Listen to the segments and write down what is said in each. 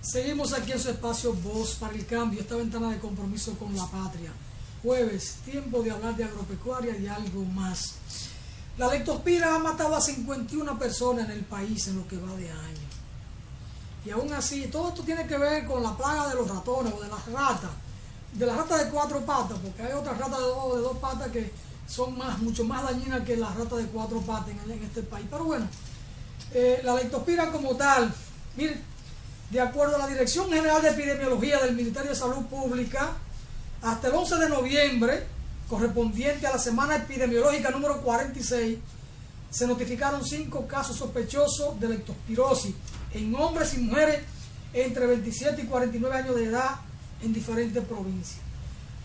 Seguimos aquí en su espacio Voz para el Cambio, esta ventana de compromiso con la patria. Jueves, tiempo de hablar de agropecuaria y algo más. La leptospira ha matado a 51 personas en el país en lo que va de año. Y aún así, todo esto tiene que ver con la plaga de los ratones o de las ratas de 4 patas, porque hay otras ratas de dos patas que son mucho más dañinas que las ratas de 4 patas en este país. Pero bueno, la leptospira como tal, miren, de acuerdo a la Dirección General de Epidemiología del Ministerio de Salud Pública, hasta el 11 de noviembre, correspondiente a la semana epidemiológica número 46, se notificaron 5 casos sospechosos de leptospirosis en hombres y mujeres entre 27 y 49 años de edad en diferentes provincias.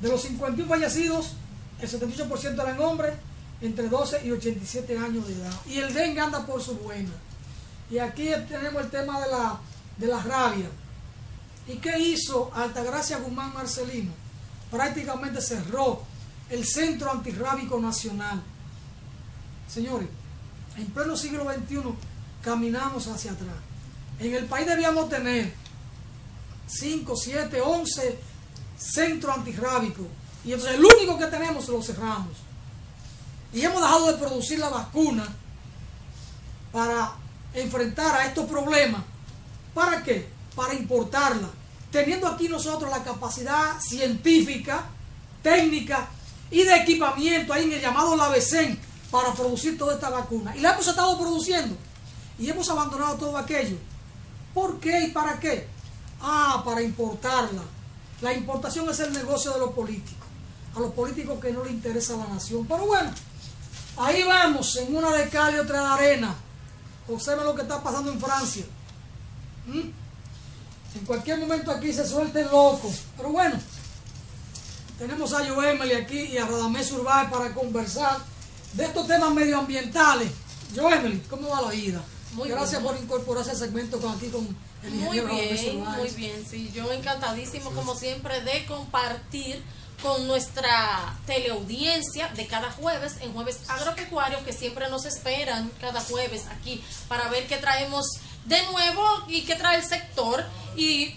De los 51 fallecidos, el 78% eran hombres entre 12 y 87 años de edad. Y el dengue anda por su buena. Y aquí tenemos el tema de la rabia. ¿Y qué hizo Altagracia Guzmán Marcelino? Prácticamente cerró el Centro Antirrábico Nacional. Señores, en pleno siglo XXI caminamos hacia atrás. En el país debíamos tener 5, 7, 11 centros antirrábicos. Y entonces el único que tenemos lo cerramos. Y hemos dejado de producir la vacuna para enfrentar a estos problemas. ¿Para qué? Para importarla. Teniendo aquí nosotros la capacidad científica, técnica y de equipamiento ahí en el llamado LAVECEN para producir toda esta vacuna. Y la hemos estado produciendo. Y hemos abandonado todo aquello. ¿Por qué y para qué? Para importarla. La importación es el negocio de los políticos. A los políticos que no les interesa la nación. Pero bueno, ahí vamos, en una de cal y otra de arena. Observen lo que está pasando en Francia. En cualquier momento aquí se suelta el loco. Pero bueno, tenemos a Joemeli aquí y a Radamés Urbáez para conversar de estos temas medioambientales. Joemeli, ¿cómo va la vida? Gracias por incorporarse al segmento con el ingeniero Radamés Urbáez. Muy bien, sí, yo encantadísimo como siempre de compartir con nuestra teleaudiencia de cada jueves, en Jueves Agropecuario, que siempre nos esperan cada jueves aquí para ver qué traemos de nuevo y qué trae el sector. Y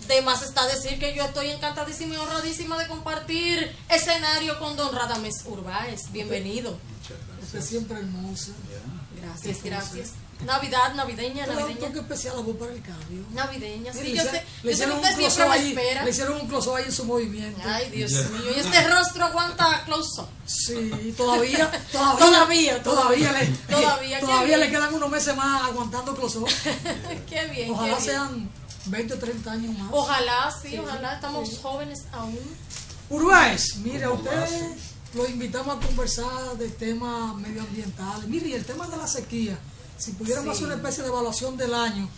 de más está decir que yo estoy encantadísima y honradísima de compartir escenario con don Radamés Urbáez. Bienvenido. Muchas gracias. Usted siempre hermosa. Gracias. Navideña. Un toque especial a vos para el cambio. Navideña, sí, Mire, yo sé que usted siempre me espera. Le hicieron un close-up ahí en su movimiento. Ay, Dios mío, y este rostro aguanta close-up. Sí, todavía le quedan unos meses más aguantando close-up. Qué bien. Ojalá sean 20 o 30 años más. Ojalá, estamos jóvenes aún. Urbáez, mire, a usted lo invitamos a conversar de temas medioambientales. Mire, y el tema de la sequía, si pudiéramos hacer una especie de evaluación del año,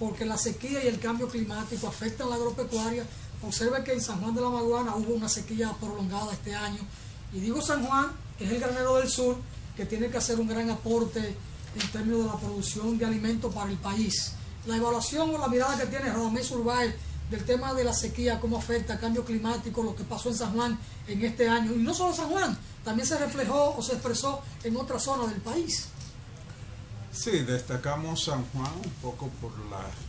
porque la sequía y el cambio climático afectan la agropecuaria. Observe que en San Juan de la Maguana hubo una sequía prolongada este año. Y digo San Juan, que es el granero del sur, que tiene que hacer un gran aporte en términos de la producción de alimentos para el país. La evaluación o la mirada que tiene Radamés Urbáez del tema de la sequía, cómo afecta el cambio climático, lo que pasó en San Juan en este año. Y no solo San Juan, también se reflejó o se expresó en otras zonas del país. Sí, destacamos San Juan un poco por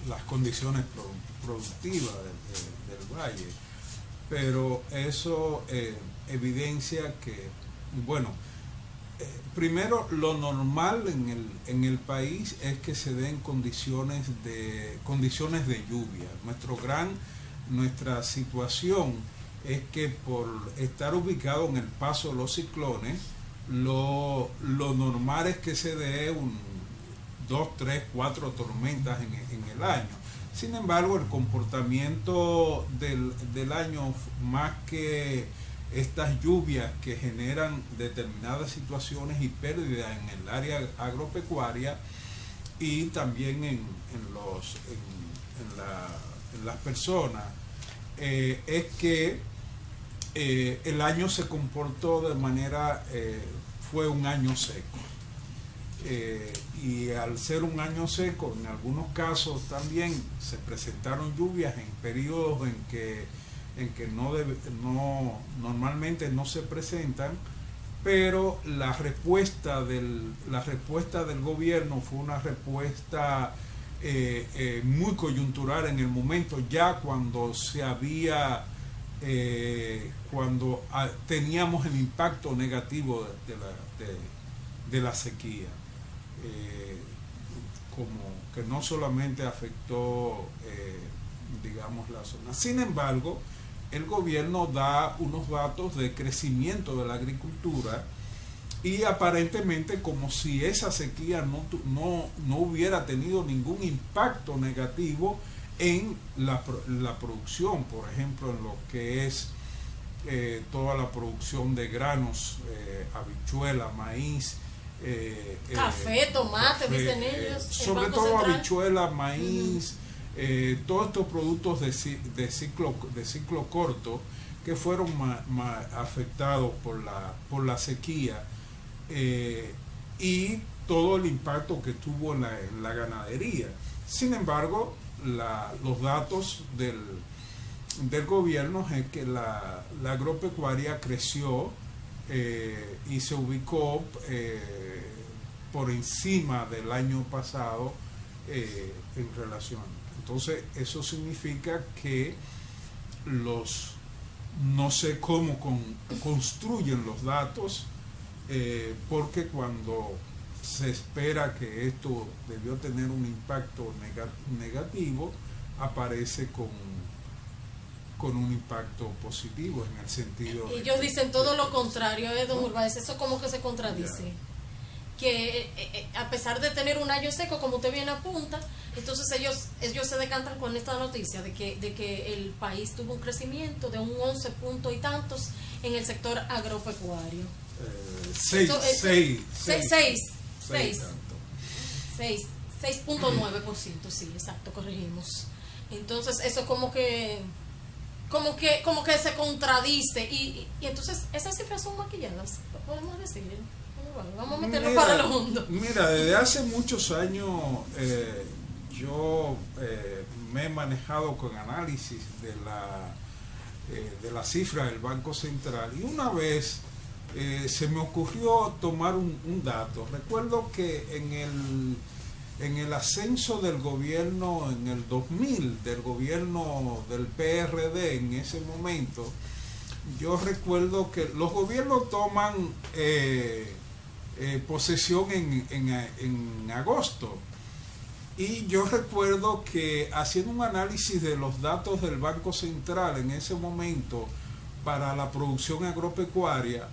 las condiciones productivas del valle, pero eso evidencia que, bueno, primero lo normal en el país es que se den condiciones de lluvia. Nuestra situación es que por estar ubicado en el paso de los ciclones, lo normal es que se dé 2, 3, 4 tormentas en el año. Sin embargo, el comportamiento del año, más que estas lluvias que generan determinadas situaciones y pérdidas en el área agropecuaria y también en las personas, es que el año se comportó de manera, fue un año seco. Y al ser un año seco, en algunos casos también se presentaron lluvias en periodos en que normalmente no se presentan, pero la respuesta del gobierno fue una respuesta muy coyuntural en el momento, ya cuando teníamos el impacto negativo de la sequía, como que no solamente afectó, digamos, la zona. Sin embargo, el gobierno da unos datos de crecimiento de la agricultura y aparentemente como si esa sequía no hubiera tenido ningún impacto negativo en la producción, por ejemplo, en lo que es toda la producción de granos, habichuela, maíz, café, tomate, café, dicen ellos. sobre todo habichuela, maíz, todos estos productos de ciclo corto que fueron afectados por la sequía, y todo el impacto que tuvo en la ganadería. Sin embargo, los datos del gobierno es que la agropecuaria creció y se ubicó por encima del año pasado en relación. Entonces, eso significa que no sé cómo construyen los datos, porque cuando se espera que esto debió tener un impacto negativo, aparece con un impacto positivo en el sentido y ellos dicen todo lo contrario, don Urbáez, eso como que se contradice. Yeah. Que a pesar de tener un año seco, como usted bien apunta, entonces ellos se decantan con esta noticia de que el país tuvo un crecimiento de un 11 punto y tantos en el sector agropecuario. 6.9%, sí, exacto, corregimos. Entonces eso como que se contradice y entonces esas cifras son maquilladas, podemos decir. Vamos a meterlo para el mundo. Mira, desde hace muchos años yo me he manejado con análisis de la cifra del Banco Central, y una vez se me ocurrió tomar un dato. Recuerdo que en el ascenso del gobierno en el 2000, del gobierno del PRD en ese momento, yo recuerdo que los gobiernos toman posesión en agosto, y yo recuerdo que haciendo un análisis de los datos del Banco Central en ese momento para la producción agropecuaria,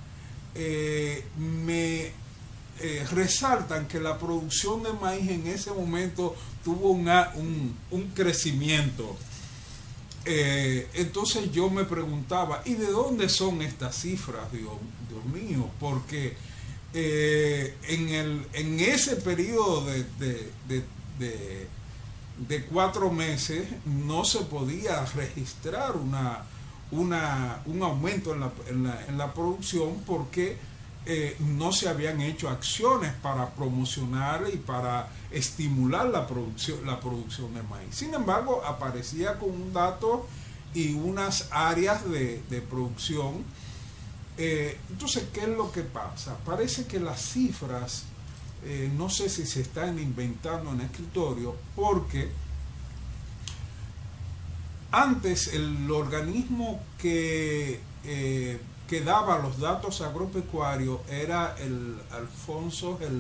me resaltan que la producción de maíz en ese momento tuvo un crecimiento. Entonces yo me preguntaba, ¿y de dónde son estas cifras, Dios mío? Porque en ese periodo de 4 meses no se podía registrar un aumento en la producción, porque no se habían hecho acciones para promocionar y para estimular la producción de maíz. Sin embargo, aparecía con un dato y unas áreas de producción. Entonces, ¿qué es lo que pasa? Parece que las cifras, no sé si se están inventando en el escritorio, porque antes el organismo que daba los datos agropecuarios era el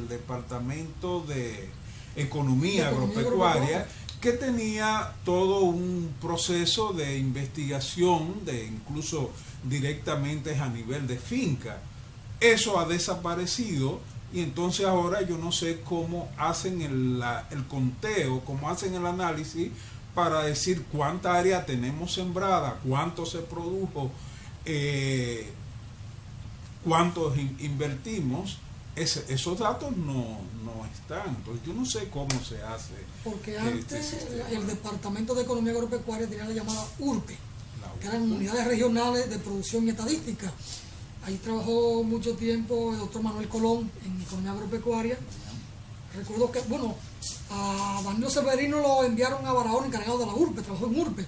Departamento de Economía Agropecuaria, que tenía todo un proceso de investigación, incluso directamente a nivel de finca. Eso ha desaparecido, y entonces ahora yo no sé cómo hacen el conteo, cómo hacen el análisis para decir cuánta área tenemos sembrada, cuánto se produjo, cuánto invertimos. Esos datos no están. Entonces yo no sé cómo se hace. Porque antes el Departamento de Economía Agropecuaria tenía la llamada URPE, que eran unidades regionales de producción y estadística. Ahí trabajó mucho tiempo el doctor Manuel Colón en Economía Agropecuaria. Recuerdo que, a Danilo Severino lo enviaron a Barahona, encargado de la URPE, trabajó en URPE.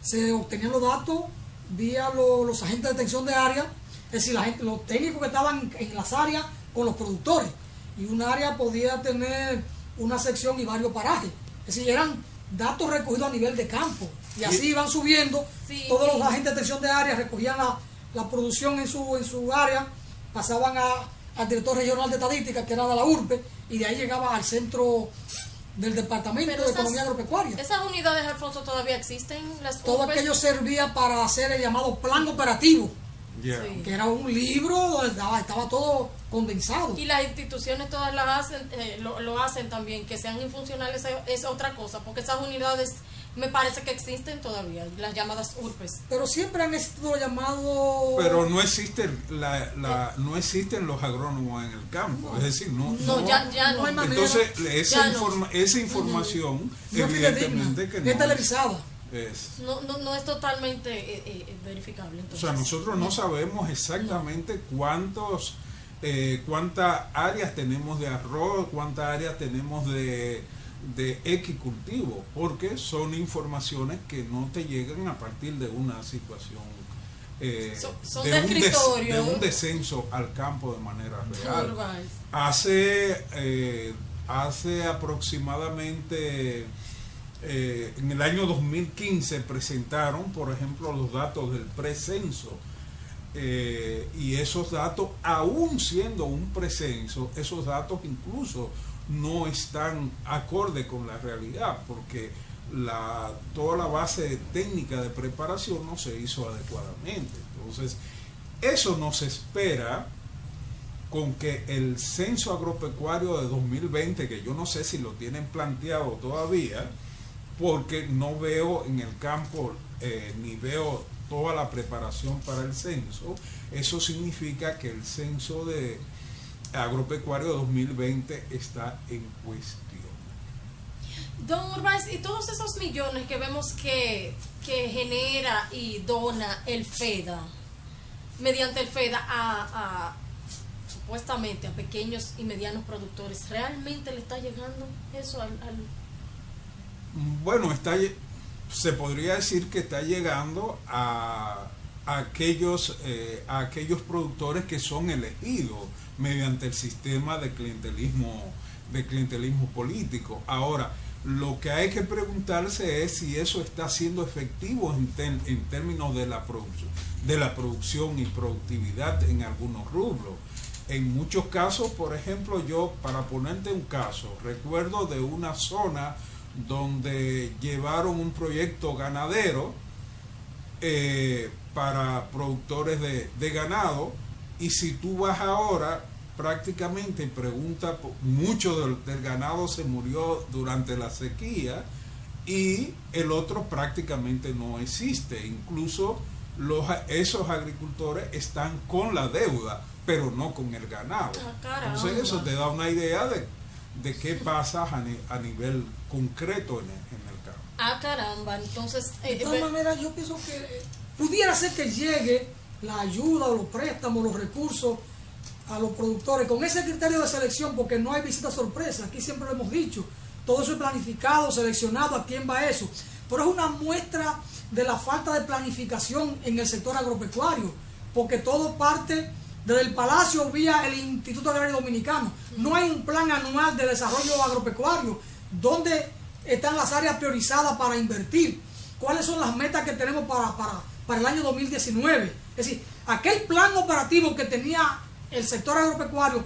Se obtenían los datos vía los agentes de detención de área, es decir, los técnicos que estaban en las áreas con los productores, y un área podía tener una sección y varios parajes, es Es decir, eran datos recogidos a nivel de campo. Y así iban subiendo. Sí. Todos los agentes de atención de área recogían la producción en su área, pasaban al director regional de estadística, que era de la URPE, y de ahí llegaba al centro del Departamento Pero de Economía Agropecuaria. Esas unidades, Alfonso, todavía existen, las Todo URPEs? aquello servía para hacer el llamado plan operativo, Yeah. Sí. que era un libro donde estaba todo condensado. Y las instituciones todas las hacen, lo hacen también, que sean infuncionales es otra cosa, porque esas unidades me parece que existen todavía, las llamadas URPEs. Pero siempre han existido llamados... Pero no existen no existen los agrónomos en el campo, es decir, no Ya no. No hay manera. entonces Ya esa información no es evidentemente fidedigna, que no es televisada. No es totalmente verificable. O sea, nosotros no sabemos exactamente cuántas áreas tenemos de arroz, cuántas áreas tenemos de X cultivo, porque son informaciones que no te llegan a partir de una situación Son de descritorios. un descenso al campo de manera real. Urbais. Hace aproximadamente en el año 2015 presentaron, por ejemplo, los datos del precenso, y esos datos, aún siendo un precenso, esos datos incluso no están acorde con la realidad, porque toda la base técnica de preparación no se hizo adecuadamente. Entonces, eso nos espera con que el censo agropecuario de 2020, que yo no sé si lo tienen planteado todavía, porque no veo en el campo ni veo toda la preparación para el censo. Eso significa que el censo de agropecuario de 2020 está en cuestión. Don Urbais, y todos esos millones que vemos que genera y dona el FEDA, mediante el FEDA supuestamente a pequeños y medianos productores, ¿realmente le está llegando eso al Bueno, se podría decir que está llegando a aquellos productores que son elegidos mediante el sistema de clientelismo político. Ahora, lo que hay que preguntarse es si eso está siendo efectivo en términos de la producción y productividad en algunos rubros. En muchos casos, por ejemplo, yo, para ponerte un caso, recuerdo de una zona donde llevaron un proyecto ganadero para productores de ganado, y si tú vas ahora prácticamente pregunta, mucho del ganado se murió durante la sequía y el otro prácticamente no existe. Incluso esos agricultores están con la deuda, pero no con el ganado. Entonces eso te da una idea de qué pasa a nivel concreto en el campo. Caramba, entonces... De todas maneras, yo pienso que pudiera ser que llegue la ayuda, los préstamos, los recursos a los productores con ese criterio de selección, porque no hay visita sorpresa. Aquí siempre lo hemos dicho, todo eso es planificado, seleccionado, a quién va eso. Pero es una muestra de la falta de planificación en el sector agropecuario, porque todo parte desde el Palacio vía el Instituto Agrario Dominicano. No hay un plan anual de desarrollo agropecuario. ¿Dónde están las áreas priorizadas para invertir? ¿Cuáles son las metas que tenemos para el año 2019? Es decir, aquel plan operativo que tenía el sector agropecuario,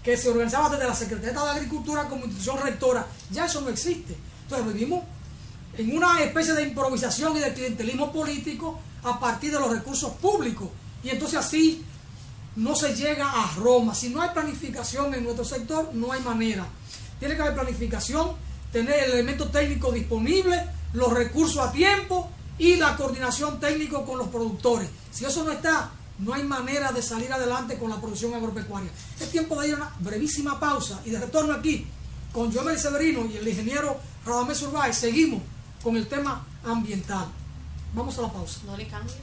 que se organizaba desde la Secretaría de Agricultura como institución rectora, ya eso no existe. Entonces vivimos en una especie de improvisación y de clientelismo político a partir de los recursos públicos. Y entonces así no se llega a Roma. Si no hay planificación en nuestro sector, no hay manera. Tiene que haber planificación, tener el elemento técnico disponible, los recursos a tiempo y la coordinación técnica con los productores. Si eso no está, no hay manera de salir adelante con la producción agropecuaria. Es tiempo de ir a una brevísima pausa y de retorno aquí con Joemel Severino y el ingeniero Radamés Urbais. Seguimos con el tema ambiental. Vamos a la pausa. No le cambie.